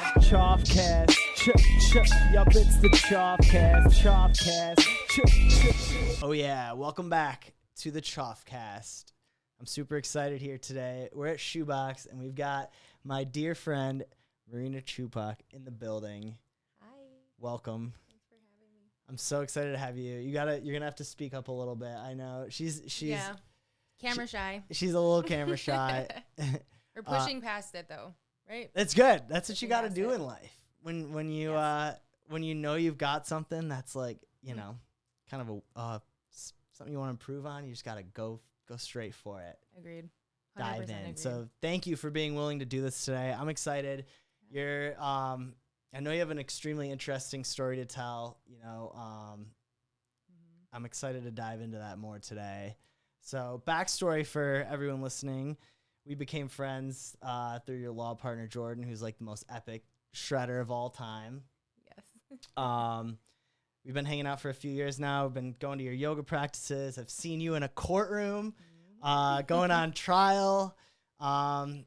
Choffcast. Yup, it's the Choffcast. Oh yeah, welcome back to the Choffcast. I'm super excited here today. We're at Shoebox and we've got my dear friend Marina Chupac in the building. Hi. Welcome. Thanks for having me. I'm so excited to have you. You're gonna have to speak up a little bit. I know she's camera shy. She's a little camera shy. We're pushing past it though, right? It's good. That's what you Pushing got to past do it. in life. When you know you've got something that's like, you know, kind of something you want to improve on, you just got to go straight for it. Agreed. Dive in. Agreed. So thank you for being willing to do this today. I'm excited. You're I know you have an extremely interesting story to tell, you know. I'm excited to dive into that more today. So backstory for everyone listening. We became friends through your law partner, Jordan, who's like the most epic shredder of all time. Yes. We've been hanging out for a few years now. We've been going to your yoga practices. I've seen you in a courtroom, going on trial. I've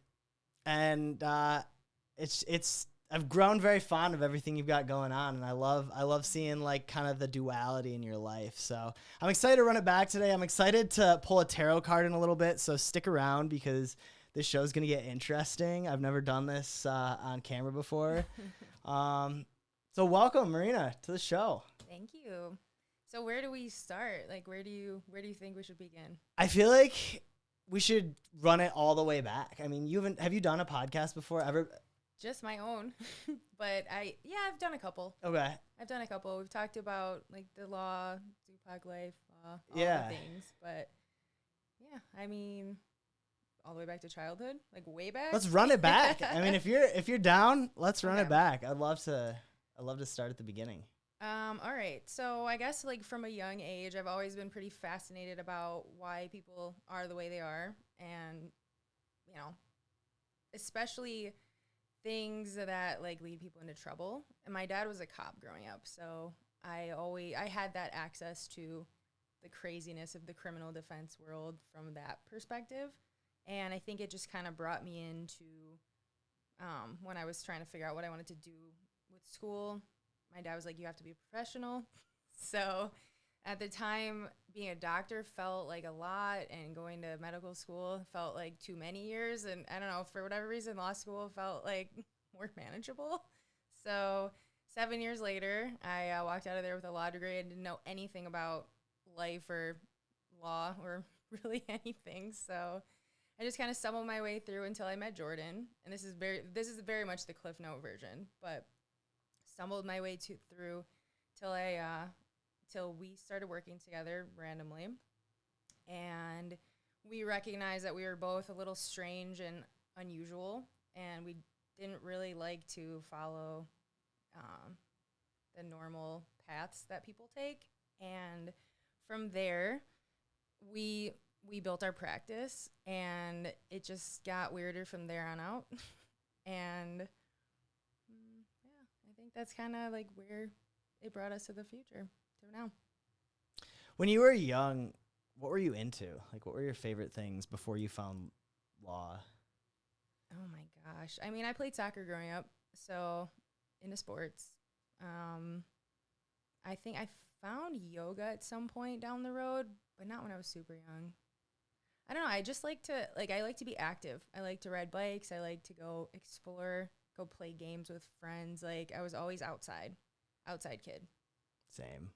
grown very fond of everything you've got going on, and I love seeing like kind of the duality in your life. So I'm excited to run it back today. I'm excited to pull a tarot card in a little bit, so stick around because this show's gonna get interesting. I've never done this on camera before. So welcome, Marina, to the show. Thank you. So where do we start? Like, where do you think we should begin? I feel like we should run it all the way back. I mean, have you done a podcast before ever? Just my own, but I've done a couple. Okay. I've done a couple. We've talked about like the law, Tupac life, all Yeah. the things, but yeah, I mean, all the way back to childhood, like way back. Let's run it back. I mean, if you're down, let's run Okay. it back. I'd love to start at the beginning. All right. So I guess like from a young age, I've always been pretty fascinated about why people are the way they are, and you know, especially things that like lead people into trouble. And my dad was a cop growing up, so I had that access to the craziness of the criminal defense world from that perspective. And I think it just kind of brought me into when I was trying to figure out what I wanted to do with school. My dad was like, you have to be a professional. So at the time, being a doctor felt like a lot, and going to medical school felt like too many years. And I don't know, for whatever reason, law school felt like more manageable. So 7 years later, I walked out of there with a law degree and didn't know anything about life or law or really anything. So I just kind of stumbled my way through until I met Jordan. And this is very much the Cliff Note version, but stumbled my way through till we started working together randomly. And we recognized that we were both a little strange and unusual, and we didn't really like to follow the normal paths that people take. And from there, we built our practice, and it just got weirder from there on out. And I think that's kind of like where it brought us to the future, to now. When you were young, what were you into? Like, what were your favorite things before you found law? Oh my gosh. I mean, I played soccer growing up, so into sports. I think I found yoga at some point down the road, but not when I was super young. I don't know. I just like to be active. I like to ride bikes. I like to go explore, go play games with friends. Like, I was always outside kid. Same.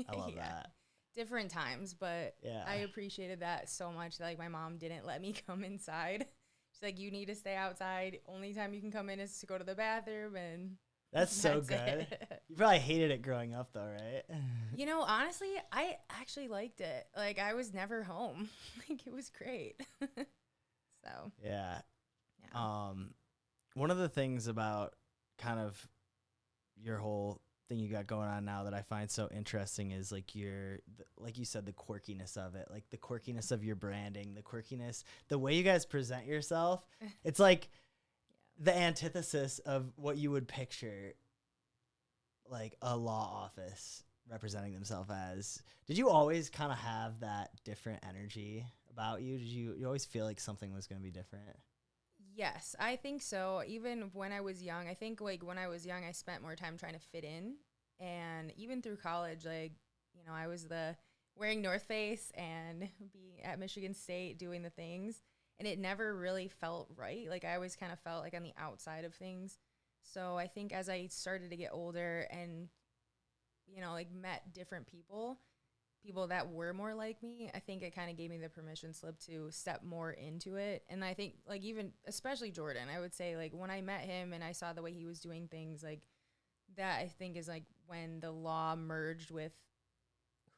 I love that. Different times, but yeah. I appreciated that so much. Like, my mom didn't let me come inside. She's like, you need to stay outside. Only time you can come in is to go to the bathroom, and that's so good. You probably hated it growing up though, right? You know, honestly, I actually liked it. Like, I was never home. Like, it was great. So yeah. One of the things about kind of your whole thing you got going on now that I find so interesting is like like you said, the quirkiness of it, like the quirkiness of your branding, the quirkiness, the way you guys present yourself. It's like the antithesis of what you would picture like a law office representing themselves as. Did you always kind of have that different energy about you? Did you always feel like something was going to be different? Yes, I think so. Even when I was young, I think like when I was young, I spent more time trying to fit in. And even through college, like, I was the wearing North Face and being at Michigan State doing the things. And it never really felt right. Like I always kind of felt like on the outside of things. So I think as I started to get older and, like met different people that were more like me, I think it kind of gave me the permission slip to step more into it. And I think like even especially Jordan, I would say like when I met him and I saw the way he was doing things, like that I think is like when the law merged with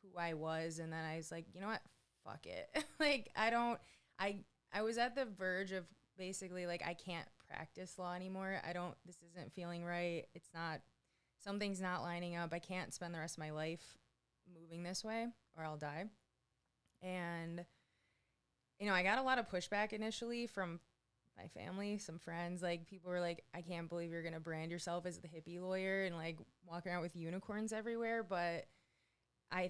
who I was, and then I was like, you know what? Fuck it. Like I was at the verge of basically like I can't practice law anymore. This isn't feeling right. It's not something's not lining up. I can't spend the rest of my life moving this way or I'll die. And I got a lot of pushback initially from my family, some friends. Like people were like, I can't believe you're gonna brand yourself as the hippie lawyer and like walk around with unicorns everywhere. But I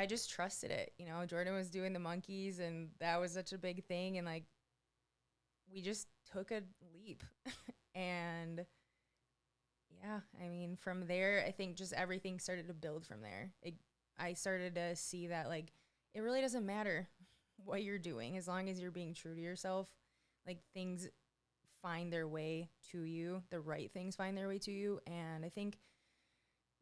just trusted it. Jordan was doing the monkeys and that was such a big thing, and like we just took a leap. And yeah, I mean, from there, I think just everything started to build from there. I started to see that, like, it really doesn't matter what you're doing as long as you're being true to yourself. Like, things find their way to you. The right things find their way to you. And I think,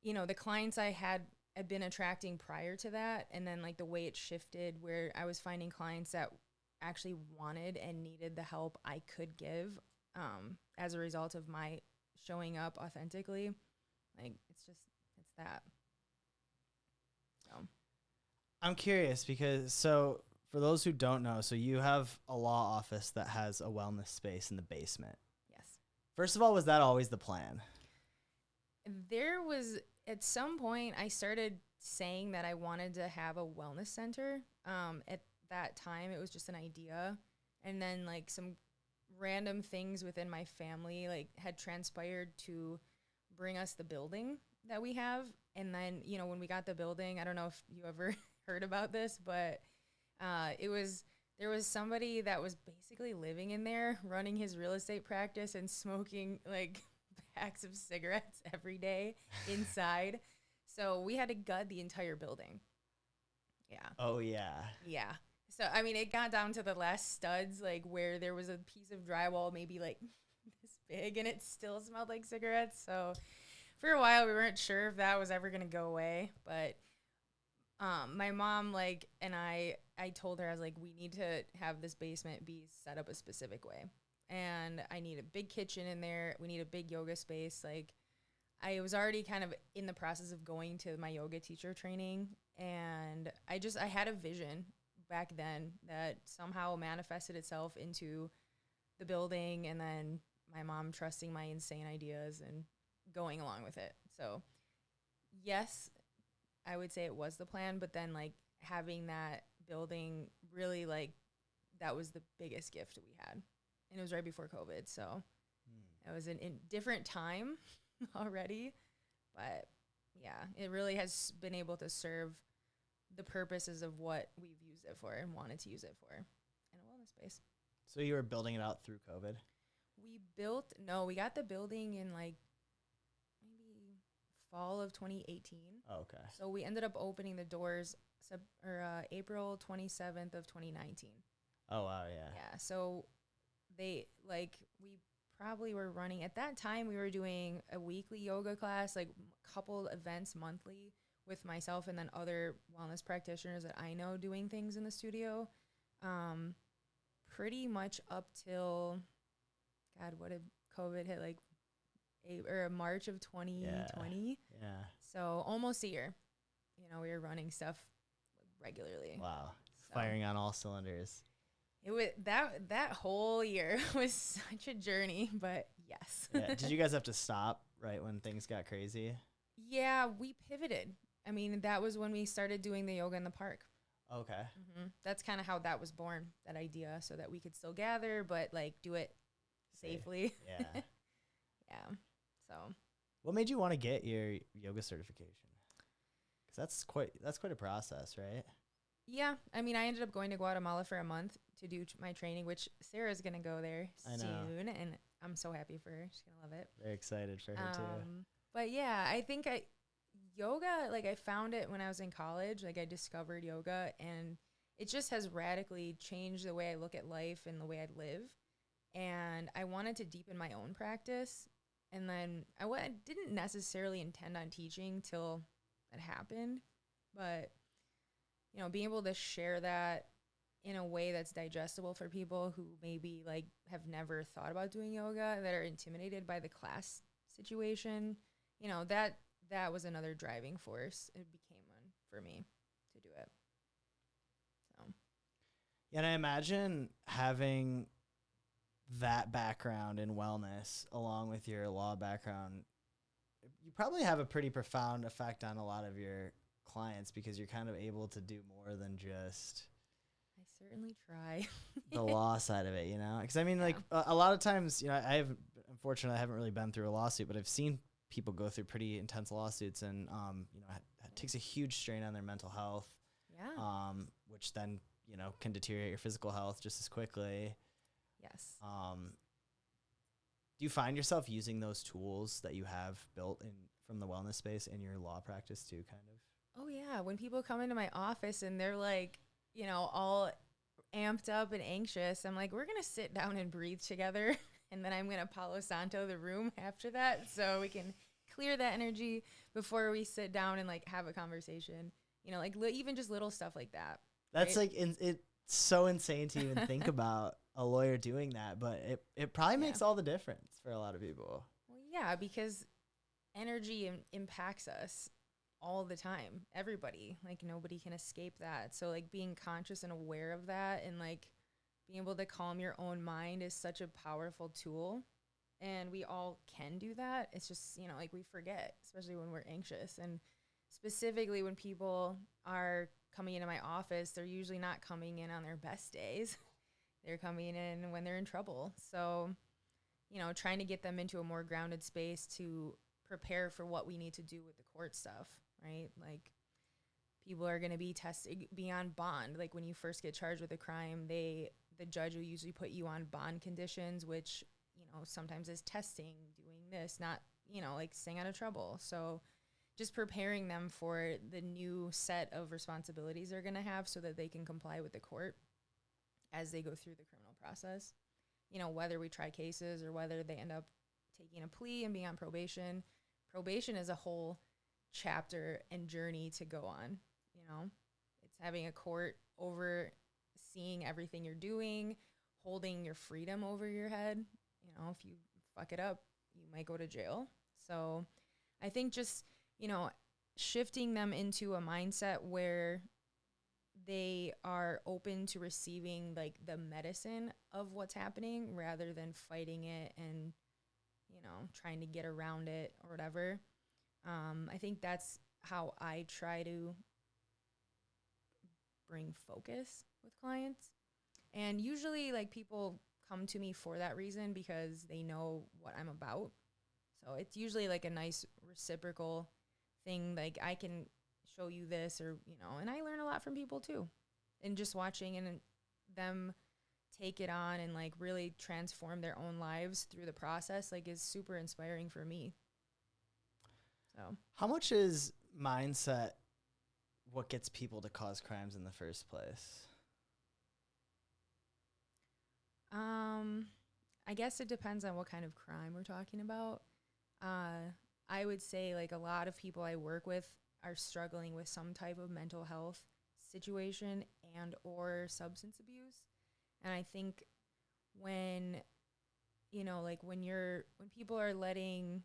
the clients I had been attracting prior to that, and then, like, the way it shifted where I was finding clients that actually wanted and needed the help I could give as a result of my showing up authentically. Like, it's that. So I'm curious because for those who don't know, so you have a law office that has a wellness space in the basement. yes, First of all, was that always the plan? there was at some point I started saying that I wanted to have a wellness center. At that time, it was just an idea, and then like some random things within my family like had transpired to bring us the building that we have. And then, when we got the building, I don't know if you ever heard about this, but there was somebody that was basically living in there, running his real estate practice and smoking like packs of cigarettes every day inside. So we had to gut the entire building. Yeah. Oh, yeah. Yeah. So, I mean, it got down to the last studs, like where there was a piece of drywall maybe like this big and it still smelled like cigarettes. So for a while, we weren't sure if that was ever going to go away. But my mom, like, and I told her, I was like, we need to have this basement be set up a specific way. And I need a big kitchen in there. We need a big yoga space. Like, I was already kind of in the process of going to my yoga teacher training. And I had a vision back then that somehow manifested itself into the building, and then my mom trusting my insane ideas and going along with it. So yes, I would say it was the plan, but then like having that building really like that was the biggest gift we had. And it was right before COVID. So it was in different time already, but yeah, it really has been able to serve the purposes of what we've used it for and wanted to use it for in a wellness space. So you were building it out through COVID? We got the building in like maybe fall of 2018. Oh, okay. So we ended up opening the doors April 27th of 2019. Oh, wow, yeah. Yeah, so we probably were running, at that time we were doing a weekly yoga class, like a couple events monthly with myself and then other wellness practitioners that I know doing things in the studio. Pretty much up till, God, what did COVID hit, like March of 2020? Yeah. So almost a year. We were running stuff regularly. Wow. So Firing on all cylinders. it was that whole year was such a journey, but yes. Yeah. Did you guys have to stop right when things got crazy? Yeah, we pivoted. I mean, that was when we started doing the yoga in the park. Okay. Mm-hmm. That's kind of how that was born, that idea, so that we could still gather, but like do it safely. Yeah. Yeah. So What made you want to get your yoga certification? Because that's quite a process, right? Yeah, I mean, I ended up going to Guatemala for a month to do my training, which Sarah's gonna go there I know. soon, and I'm so happy for her. She's gonna love it. Very excited for her too. But yeah, I think yoga, like I found it when I was in college. Like I discovered yoga, and it just has radically changed the way I look at life and the way I live. And I wanted to deepen my own practice, and then I didn't necessarily intend on teaching till it happened, but being able to share that in a way that's digestible for people who maybe like have never thought about doing yoga, that are intimidated by the class situation, that was another driving force. It became one for me to do it. So, Yeah, and I imagine having that background in wellness along with your law background, you probably have a pretty profound effect on a lot of your clients because you're kind of able to do more than just I certainly try. the law side of it, because I mean, like a lot of times, unfortunately I haven't really been through a lawsuit, but I've seen people go through pretty intense lawsuits, and it takes a huge strain on their mental health. Yeah. Which then can deteriorate your physical health just as quickly. Yes. Do you find yourself using those tools that you have built in from the wellness space in your law practice too, kind of? Oh yeah, when people come into my office and they're like, all amped up and anxious, I'm like, we're going to sit down and breathe together, and then I'm going to Palo Santo the room after that so we can clear that energy before we sit down and like have a conversation. Even just little stuff like that. That's right? like it's so insane to even think about a lawyer doing that, but it probably makes all the difference for a lot of people. Well, yeah, because energy impacts us all the time. Everybody, like nobody can escape that. So like being conscious and aware of that, and like being able to calm your own mind is such a powerful tool. And we all can do that. It's just, like we forget, especially when we're anxious. And specifically when people are coming into my office, they're usually not coming in on their best days. They're coming in when they're in trouble. So, trying to get them into a more grounded space to prepare for what we need to do with the court stuff, right? Like people are going to be tested beyond bond. Like when you first get charged with a crime, the judge will usually put you on bond conditions, which, sometimes is testing, doing this, not, like staying out of trouble. So just preparing them for the new set of responsibilities they're going to have so that they can comply with the court as they go through the criminal process. Whether we try cases or whether they end up taking a plea and being on probation. Probation is a whole chapter and journey to go on. It's having a court overseeing everything you're doing, holding your freedom over your head. If you fuck it up, you might go to jail. So I think just, shifting them into a mindset where they are open to receiving like the medicine of what's happening rather than fighting it and, trying to get around it or whatever. I think that's how I try to bring focus with clients. And usually like people come to me for that reason because they know what I'm about. So it's usually like a nice reciprocal thing. Like I can show you this or, and I learn a lot from people too. And just watching and them take it on and like really transform their own lives through the process, like is super inspiring for me. So how much is mindset what gets people to cause crimes in the first place? I guess it depends on what kind of crime we're talking about. I would say like a lot of people I work with are struggling with some type of mental health situation and or substance abuse. And I think when, when people are letting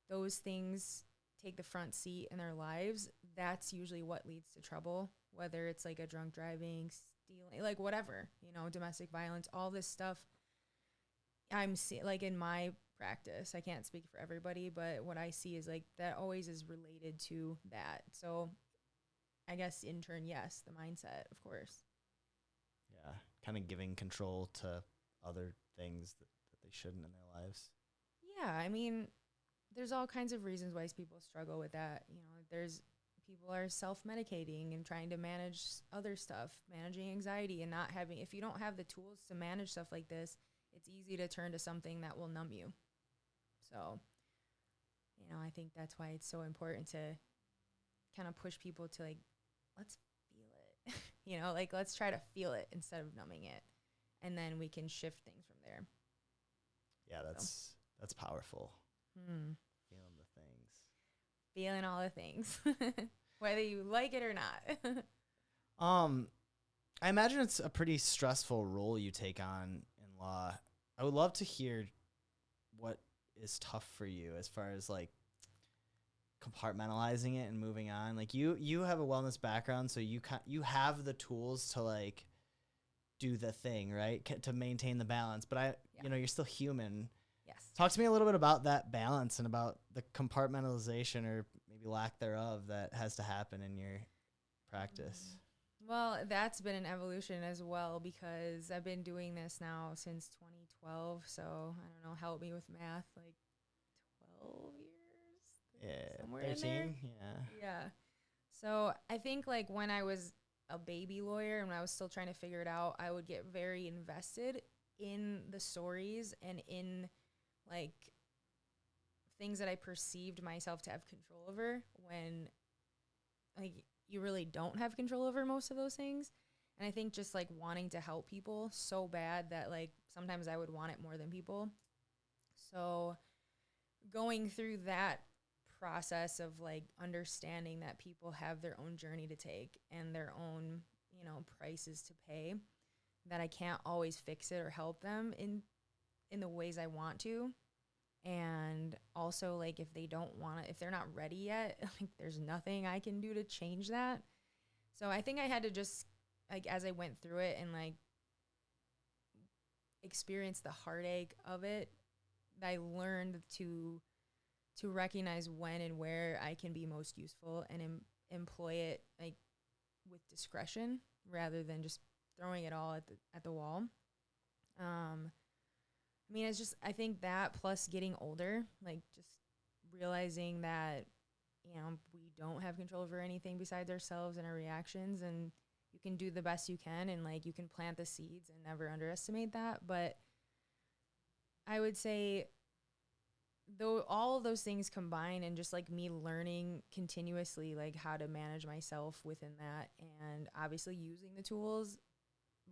those things take the front seat in their lives, that's usually what leads to trouble, whether it's like a drunk driving, stealing, like whatever, domestic violence, all this stuff. I'm like in my practice, I can't speak for everybody, but what I see is like that always is related to that. So I guess in turn, yes, the mindset, of course. Yeah, kind of giving control to other things that they shouldn't in their lives. Yeah, I mean, there's all kinds of reasons why people struggle with that. There's people are self-medicating and trying to manage other stuff, managing anxiety and not having, if you don't have the tools to manage stuff like this, it's easy to turn to something that will numb you. So, I think that's why it's so important to kind of push people to like, let's feel it, like let's try to feel it instead of numbing it. And then we can shift things from there. Yeah, that's powerful. Feeling the things. Feeling all the things, whether you like it or not. I imagine it's a pretty stressful role you take on in law. I would love to hear what is tough for you as far as like compartmentalizing it and moving on. Like you have a wellness background, so you have the tools to like do the thing, right? To maintain the balance. But you're still human. Yes. Talk to me a little bit about that balance and about the compartmentalization or maybe lack thereof that has to happen in your practice. Well, that's been an evolution as well because I've been doing this now since 2012. So I don't know, help me with math, like 12 years? Yeah, Somewhere 13? in there? Yeah. Yeah. So I think like when I was a baby lawyer and when I was still trying to figure it out, I would get very invested in the stories and in like things that I perceived myself to have control over when like you really don't have control over most of those things. And I think just like wanting to help people so bad that like sometimes I would want it more than people. So going through that process of like understanding that people have their own journey to take and their own, prices to pay, that I can't always fix it or help them in the ways I want to. And also like if they don't want it, if they're not ready yet, like there's nothing I can do to change that. So I think I had to just like as I went through it and like experience the heartache of it, I learned to recognize when and where I can be most useful and employ it like with discretion rather than just throwing it all at the wall. I mean, it's just, I think that plus getting older, like just realizing that, we don't have control over anything besides ourselves and our reactions, and you can do the best you can and like you can plant the seeds and never underestimate that. But I would say though all of those things combine and just like me learning continuously like how to manage myself within that and obviously using the tools,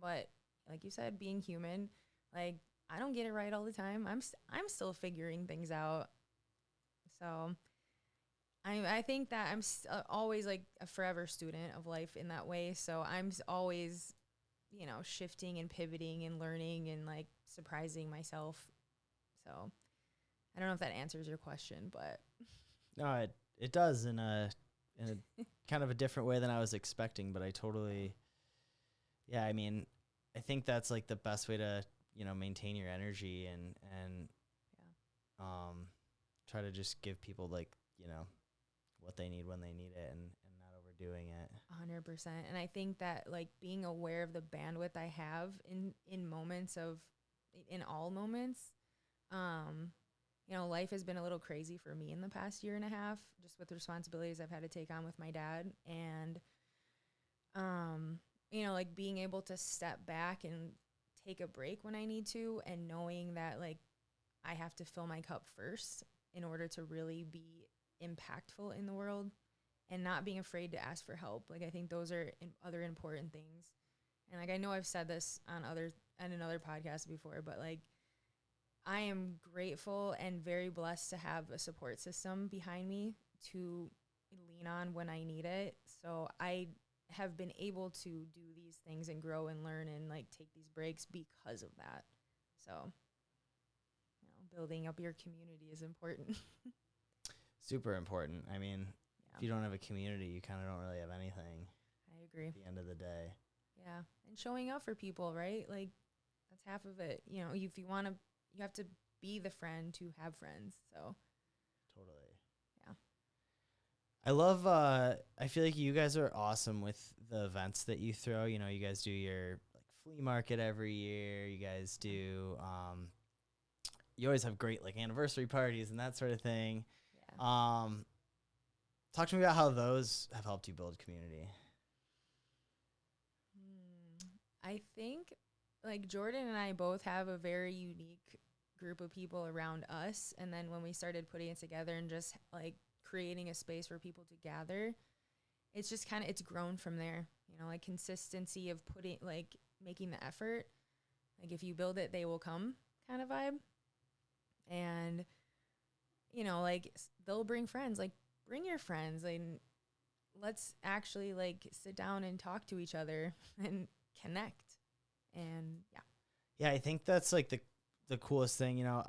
but like you said, being human, like I don't get it right all the time. I'm still figuring things out. So I think that I'm always like a forever student of life in that way. So I'm always, shifting and pivoting and learning and like surprising myself. So I don't know if that answers your question, but No, it does in a kind of a different way than I was expecting, but I totally, yeah, I mean, I think that's like the best way to, maintain your energy and try to just give people like, what they need when they need it and not overdoing it. 100%. And I think that like being aware of the bandwidth I have in moments in all moments, life has been a little crazy for me in the past year and a half, just with the responsibilities I've had to take on with my dad. And, like being able to step back and take a break when I need to, and knowing that like I have to fill my cup first in order to really be impactful in the world, and not being afraid to ask for help. Like I think those are other important things. And like I know I've said this on another podcast before, but like I am grateful and very blessed to have a support system behind me to lean on when I need it. So I have been able to do these things and grow and learn and like take these breaks because of that. So, building up your community is important. Super important. I mean, if you don't have a community, you kind of don't really have anything. I agree. At the end of the day. Yeah. And showing up for people, right? Like that's half of it. If you want to, you have to be the friend to have friends. So totally. Yeah. I love, I feel like you guys are awesome with the events that you throw. You guys do your like flea market every year. You guys do, you always have great like anniversary parties and that sort of thing. Yeah. talk to me about how those have helped you build community. I think like Jordan and I both have a very unique group of people around us. And then when we started putting it together and just like creating a space for people to gather, it's just kind of, it's grown from there, you know, like consistency of putting, like making the effort. Like if you build it, they will come kind of vibe. And, you know, like they'll bring friends, like bring your friends and let's actually like sit down and talk to each other and connect. And Yeah, I think that's like the coolest thing. You know,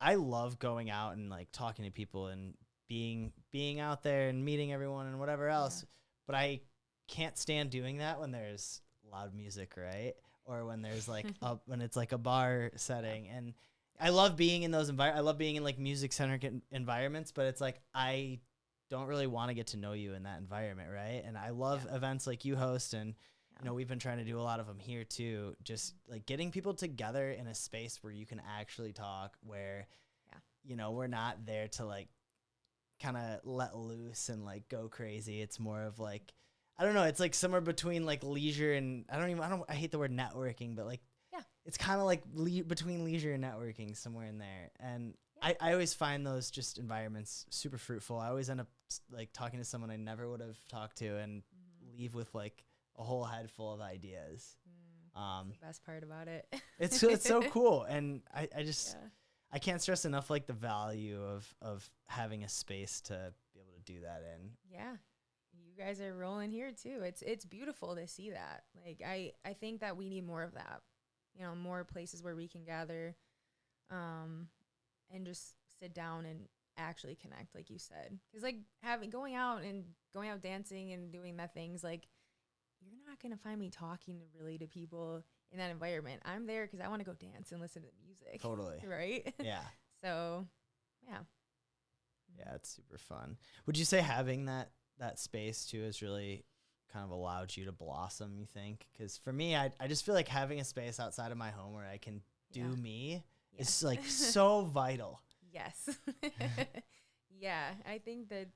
I love going out and like talking to people and being out there and meeting everyone and whatever else. Yeah. But I can't stand doing that when there's loud music, right? Or when there's like when it's like a bar setting. And I love being in those I love being in like music centric environments, but it's like I don't really want to get to know you in that environment, right? And I love events like you host, and you know, we've been trying to do a lot of them here too. Just like getting people together in a space where you can actually talk, where you know, we're not there to like kind of let loose and like go crazy. It's more of like, I don't know, it's like somewhere between like leisure and I hate the word networking, but like it's kind of like between leisure and networking, somewhere in there. And I always find those just environments super fruitful. I always end up like talking to someone I never would have talked to and leave with like a whole head full of ideas. That's the best part about it. It's so cool. And I just, I can't stress enough like the value of having a space to be able to do that in. Yeah. You guys are rolling here too. It's beautiful to see that. Like I think that we need more of that. You know, more places where we can gather and just sit down and actually connect, like you said. Because like going out dancing and doing that things, like you're not going to find me talking really to people in that environment. I'm there because I want to go dance and listen to the music. Totally. Right? Yeah. So, yeah. Yeah, it's super fun. Would you say having that space too has really kind of allowed you to blossom, you think? Because for me, I just feel like having a space outside of my home where I can do me is like so vital. Yes. Yeah, I think that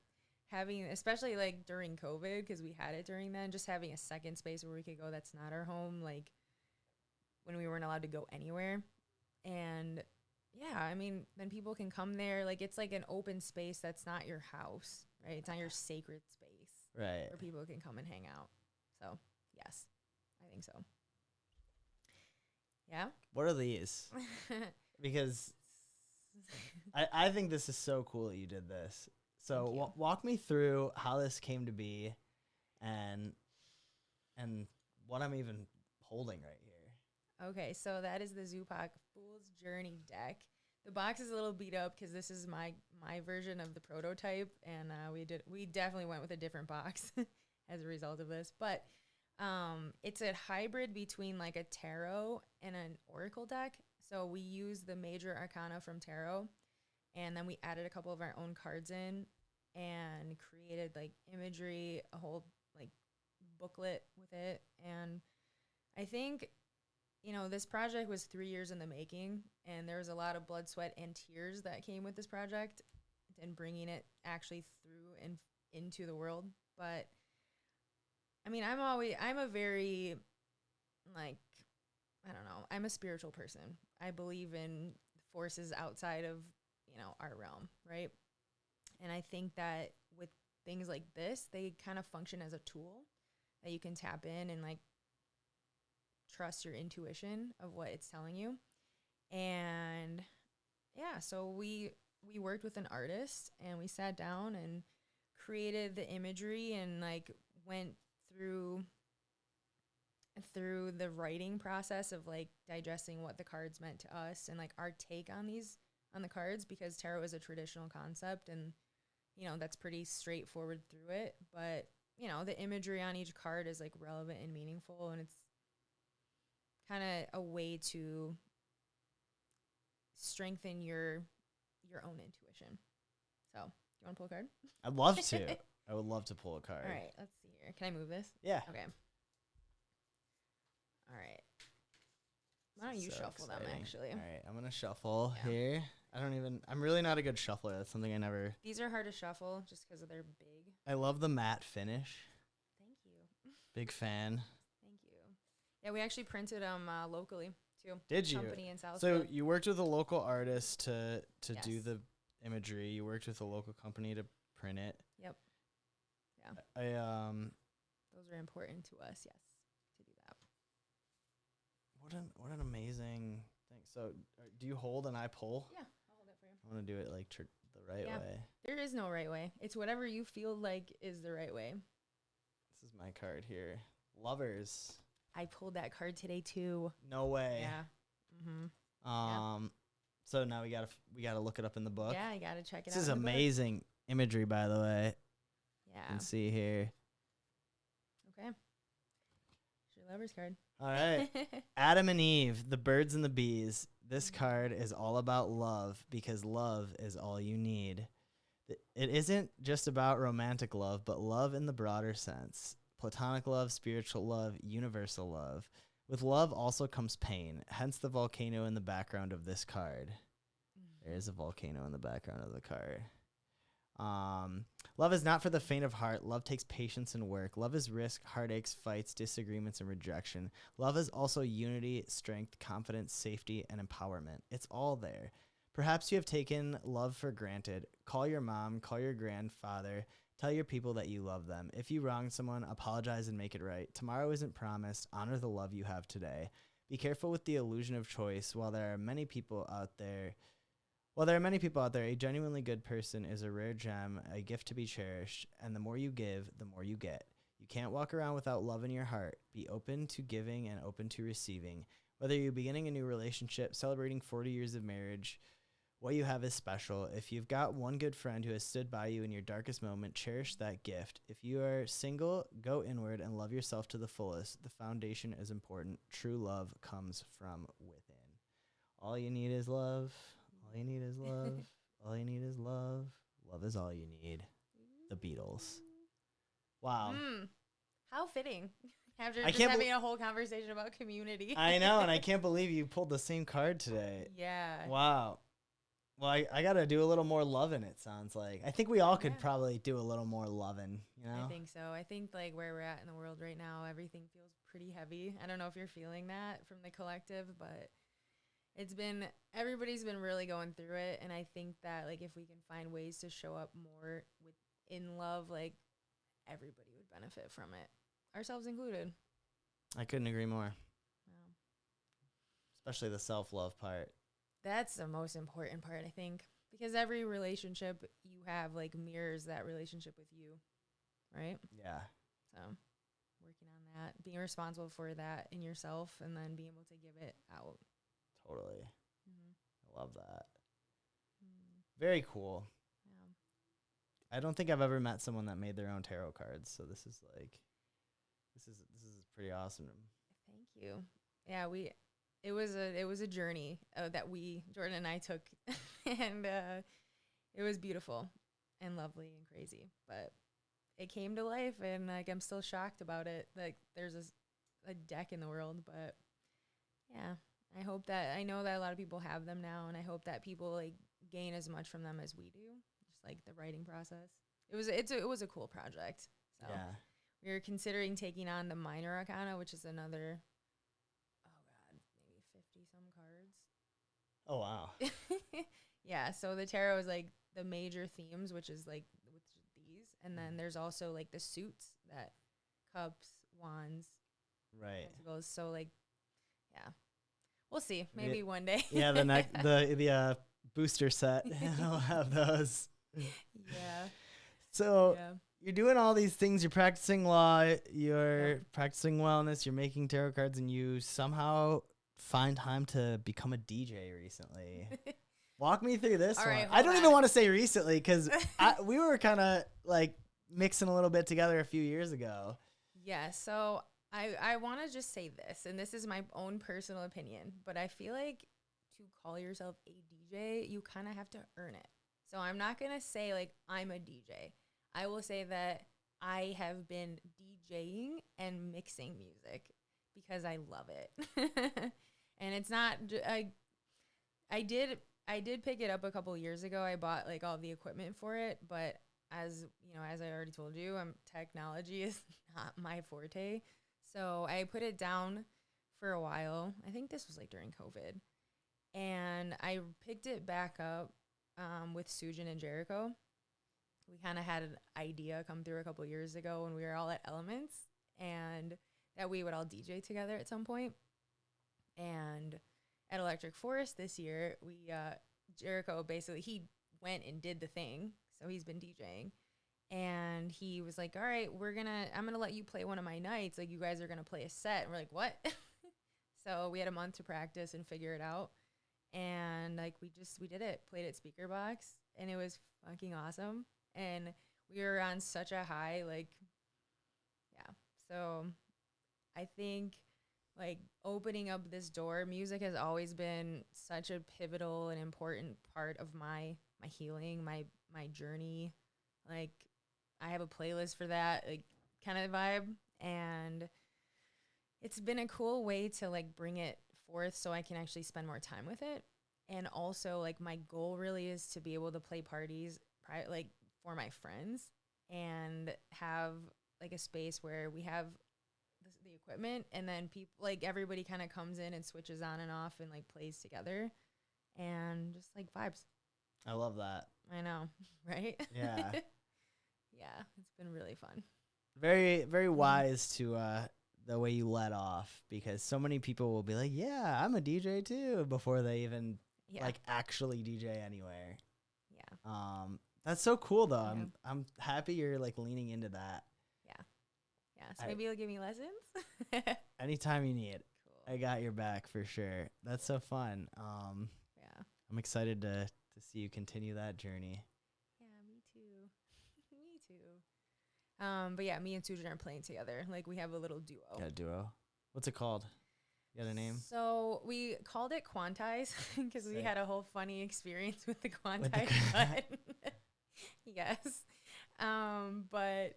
having, especially like during COVID, because we had it during then, just having a second space where we could go that's not our home, like when we weren't allowed to go anywhere. And yeah, I mean, then people can come there. Like it's like an open space that's not your house, right? It's not your sacred space. Right. Where people can come and hang out. So, yes, I think so. Yeah. What are these? Because I think this is so cool that you did this. So walk me through how this came to be and what I'm even holding right here. Okay, so that is the Chupac Fool's Journey deck. The box is a little beat up because this is my version of the prototype, and we definitely went with a different box as a result of this. But it's a hybrid between like a tarot and an oracle deck. So we use the major arcana from tarot, and then we added a couple of our own cards in and created like imagery, a whole like booklet with it. And I think, you know, this project was 3 years in the making, and there was a lot of blood, sweat, and tears that came with this project and bringing it actually through and into the world. But I mean, I'm a very, like, I don't know, I'm a spiritual person. I believe in forces outside of, you know, our realm, right? And I think that with things like this, they kind of function as a tool that you can tap in and like trust your intuition of what it's telling you. And yeah, so we worked with an artist and we sat down and created the imagery and like went through the writing process of like digesting what the cards meant to us and like our take on the cards, because tarot is a traditional concept and, you know, that's pretty straightforward through it. But, you know, the imagery on each card is like relevant and meaningful, and it's kind of a way to strengthen your own intuition. So, do you want to pull a card? I'd love to. I would love to pull a card. All right, let's see here. Can I move this? Yeah. Okay. All right. Why don't you shuffle them, actually? All right, I'm going to shuffle here. I'm really not a good shuffler. That's something I never... These are hard to shuffle just because they're big. I love the matte finish. Thank you. Big fan. Thank you. Yeah, we actually printed them locally too. Did you? Company in Southfield. So you worked with a local artist to Yes. do the imagery. You worked with a local company to print it. Yep. Yeah. Those are important to us, yes, to do that. What an amazing thing. So do you hold and I pull? Yeah, I'll hold it for you. I want to do it like the right way. There is no right way. It's whatever you feel like is the right way. This is my card here. Lovers. I pulled that card today too. No way. Yeah. So now we gotta look it up in the book. Yeah, I gotta check it out. This is amazing imagery, by the way. Yeah. You can see here. Okay. It's your lover's card. All right. Adam and Eve, the birds and the bees. This card is all about love because love is all you need. It isn't just about romantic love, but love in the broader sense. Platonic love, spiritual love, universal love. With love also comes pain, hence the volcano in the background of this card. There is a volcano in the background of the card. Love is not for the faint of heart. Love takes patience and work. Love is risk, heartaches, fights, disagreements, and rejection. Love is also unity, strength, confidence, safety, and empowerment. It's all there. Perhaps you have taken love for granted. Call your mom, call your grandfather, tell your people that you love them. If you wrong someone, apologize and make it right. Tomorrow isn't promised. Honor the love you have today. Be careful with the illusion of choice. While there are many people out there, a genuinely good person is a rare gem, a gift to be cherished, and the more you give, the more you get. You can't walk around without love in your heart. Be open to giving and open to receiving. Whether you're beginning a new relationship, celebrating 40 years of marriage, what you have is special. If you've got one good friend who has stood by you in your darkest moment, cherish that gift. If you are single, go inward and love yourself to the fullest. The foundation is important. True love comes from within. All you need is love. All you need is love. All you need is love. Love is all you need. The Beatles. Wow. How fitting. After I just having a whole conversation about community. I know, and I can't believe you pulled the same card today. Yeah. Wow. Well, I got to do a little more loving, it sounds like. I think we all could probably do a little more loving, you know? I think so. I think, like, where we're at in the world right now, everything feels pretty heavy. I don't know if you're feeling that from the collective, but everybody's been really going through it. And I think that, like, if we can find ways to show up more in love, like, everybody would benefit from it, ourselves included. I couldn't agree more. Wow. Especially the self-love part. That's the most important part, I think, because every relationship you have, like, mirrors that relationship with you, right? Yeah. So working on that, being responsible for that in yourself, and then being able to give it out. Totally. I love that. Very cool. Yeah. I don't think I've ever met someone that made their own tarot cards, so this is pretty awesome. Thank you. Yeah, it was a journey that Jordan and I took, and it was beautiful and lovely and crazy. But it came to life, and, like, I'm still shocked about it. Like, there's a deck in the world, but yeah, I know that a lot of people have them now, and I hope that people, like, gain as much from them as we do. Just like the writing process. It was a cool project. So yeah. We were considering taking on the minor arcana, which is another, maybe 50-some cards. Oh, wow. Yeah, so the tarot is, like, the major themes, which is, like, with these. And then there's also, like, the suits that cups, wands, right. pentacles. So, like, yeah. We'll see. Maybe one day. Yeah, the booster set. I'll have those. Yeah. So you're doing all these things. You're practicing law. You're practicing wellness. You're making tarot cards, and you somehow find time to become a DJ recently. Walk me through this one. Right, I don't even want to say recently because we were kind of, like, mixing a little bit together a few years ago. Yeah, so I want to just say this, and this is my own personal opinion, but I feel like to call yourself a DJ, you kind of have to earn it. So I'm not going to say, like, I'm a DJ. I will say that I have been DJing and mixing music because I love it. And it's not, I did pick it up a couple years ago. I bought, like, all the equipment for it, but as as I already told you, technology is not my forte. So I put it down for a while. I think this was like during COVID. And I picked it back up with Sujin and Jericho. We kind of had an idea come through a couple years ago when we were all at Elements, and that we would all DJ together at some point. And at Electric Forest this year, Jericho basically, he went and did the thing. So he's been DJing. And he was like, all right, I'm going to let you play one of my nights. Like, you guys are going to play a set. And we're like, what? So we had a month to practice and figure it out. And like, we did it, played at Speaker Box, and it was fucking awesome. And we were on such a high, like, yeah. So I think like opening up this door, music has always been such a pivotal and important part of my healing, my journey. Like, I have a playlist for that, like, kind of vibe. And it's been a cool way to like bring it forth so I can actually spend more time with it. And also, like, my goal really is to be able to play parties like for my friends and have like a space where we have the equipment, and then people, like, everybody kind of comes in and switches on and off and like plays together and just like vibes. I love that. I know, right? Yeah. Yeah, it's been really fun. Very, very wise to the way you let off, because so many people will be like, yeah, I'm a DJ too, before they even like actually DJ anywhere. Yeah. That's so cool though. Yeah. I'm happy you're like leaning into that. Yeah. So maybe you'll give me lessons. Anytime you need. Cool. I got your back for sure. That's so fun. Yeah. I'm excited to see you continue that journey. Yeah, me too. Me too. But yeah, me and Susan are playing together. Like, we have a little duo. Yeah, duo. What's it called? You got a name? So we called it Quantize because we had a whole funny experience with the Quantize button. Yes. But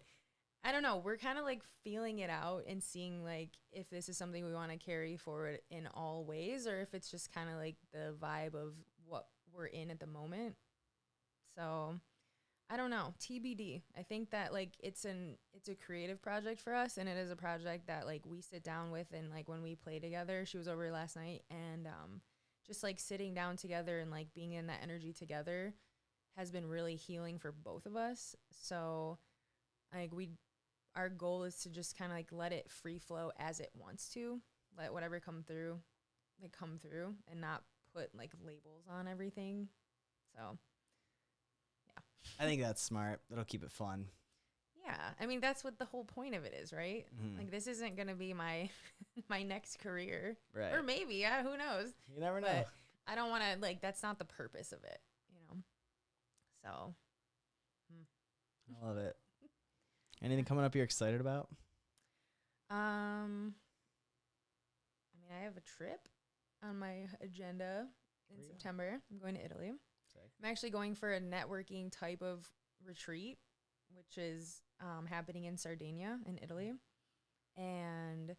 I don't know. We're kind of like feeling it out and seeing like if this is something we want to carry forward in all ways, or if it's just kind of like the vibe of what we're in at the moment. So I don't know. TBD. I think that like it's a creative project for us, and it is a project that like we sit down with, and like when we play together, she was over last night, and just like sitting down together and like being in that energy together has been really healing for both of us. So like our goal is to just kind of like let it free flow as it wants to, let whatever come through and not put like labels on everything. So yeah, I think that's smart. That'll keep it fun. Yeah, I mean, that's what the whole point of it is, right? Mm-hmm. Like, this isn't gonna be my next career, right? Or maybe, yeah, who knows? You never know. But I don't want to, like, that's not the purpose of it, you know. So I love it. Anything coming up you're excited about? I mean, I have a trip on my agenda in September. I'm going to Italy. Sick. I'm actually going for a networking type of retreat, which is happening in Sardinia in Italy. And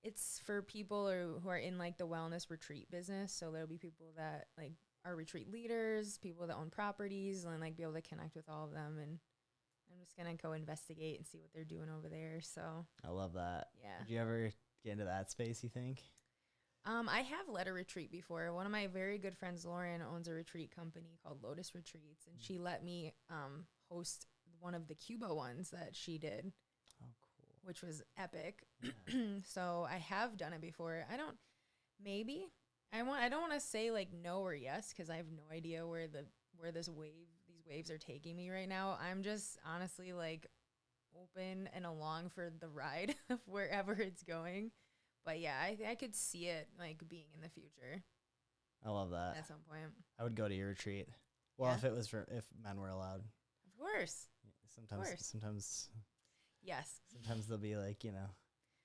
it's for people who are in like the wellness retreat business. So there'll be people that like are retreat leaders, people that own properties, and like be able to connect with all of them. And I'm just going to go investigate and see what they're doing over there. So I love that. Yeah. Did you ever get into that space, you think? I have led a retreat before. One of my very good friends, Lauren, owns a retreat company called Lotus Retreats, and she let me host one of the Cuba ones that she did. Oh, cool. Which was epic. Yeah. So I have done it before. I don't want to say like no or yes, because I have no idea where these waves are taking me right now. I'm just honestly like open and along for the ride of wherever it's going. But yeah, I could see it like being in the future. I love that. At some point. I would go to your retreat. Well, Yeah. if men were allowed. Of course. Sometimes Yes. Sometimes they'll be like,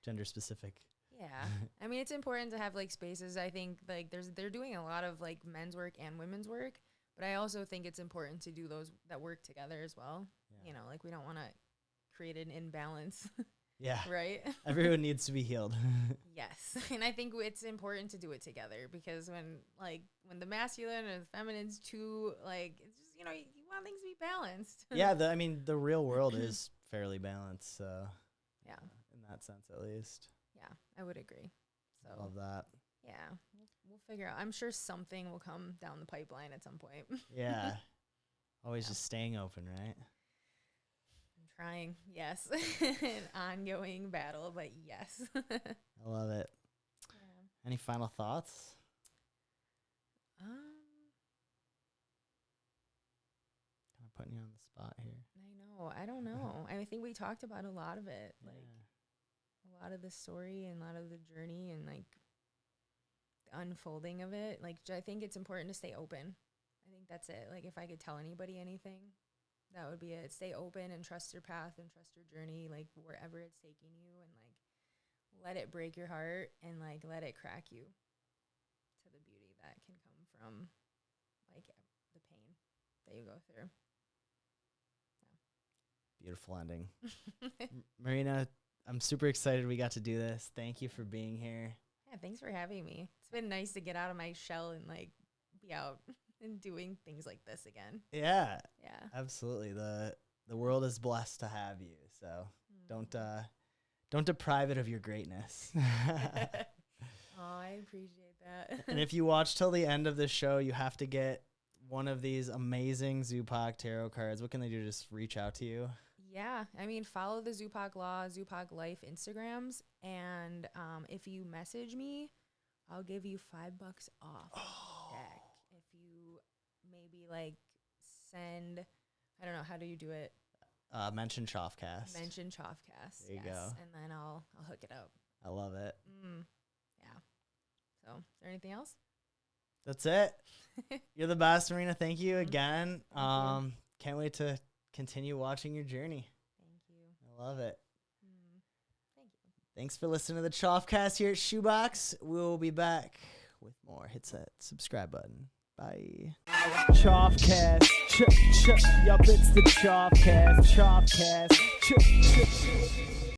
gender specific. Yeah. I mean, it's important to have like spaces. I think like they're doing a lot of like men's work and women's work, but I also think it's important to do those that work together as well. Yeah. Like we don't want to create an imbalance. Yeah. Right? Everyone needs to be healed. Yes. And I think it's important to do it together, because when the masculine and the feminine's too, like, it's just, you know, you want things to be balanced. Yeah, I mean, the real world is fairly balanced, so Yeah. in that sense at least. Yeah, I would agree. So Love that. yeah, we'll figure out. I'm sure something will come down the pipeline at some point. Yeah. Always Yeah. just staying open, right? I'm trying, yes. An ongoing battle, but yes. I love it. Yeah. Any final thoughts? Kind of putting you on the spot here. I don't know. I think we talked about a lot of it, like Yeah. a lot of the story and a lot of the journey and like the unfolding of it. Like I think it's important to stay open. I think that's it. Like if I could tell anybody anything, that would be it. Stay open and trust your path and trust your journey, like wherever it's taking you, and like let it break your heart and like let it crack you to the beauty that can come from like the pain that you go through. Beautiful ending. Marina, I'm super excited we got to do this. Thank you for being here. Yeah, thanks for having me. It's been nice to get out of my shell and like be out and doing things like this again. Yeah. Yeah. Absolutely. The world is blessed to have you. So don't deprive it of your greatness. Oh, I appreciate that. And if you watch till the end of the show, you have to get one of these amazing Chupac tarot cards. What can they do? Just reach out to you? Yeah, I mean, follow the Chupac Law, Chupac Life Instagrams, and if you message me, I'll give you $5 off the deck. If you maybe like send, I don't know, how do you do it? Mention CHOFFcast. Mention CHOFFcast. There you go. And then I'll hook it up. I love it. Yeah. So, is there anything else? That's it. You're the best, Marina. Thank you again. Thank you. Can't wait to continue watching your journey. Thank you. I love it. Thank you. Thanks for listening to the CHOFFcast here at Shoebox. We'll be back with more. Hit that subscribe button. Bye. CHOFFcast. Yup, it's the CHOFFcast. CHOFFcast.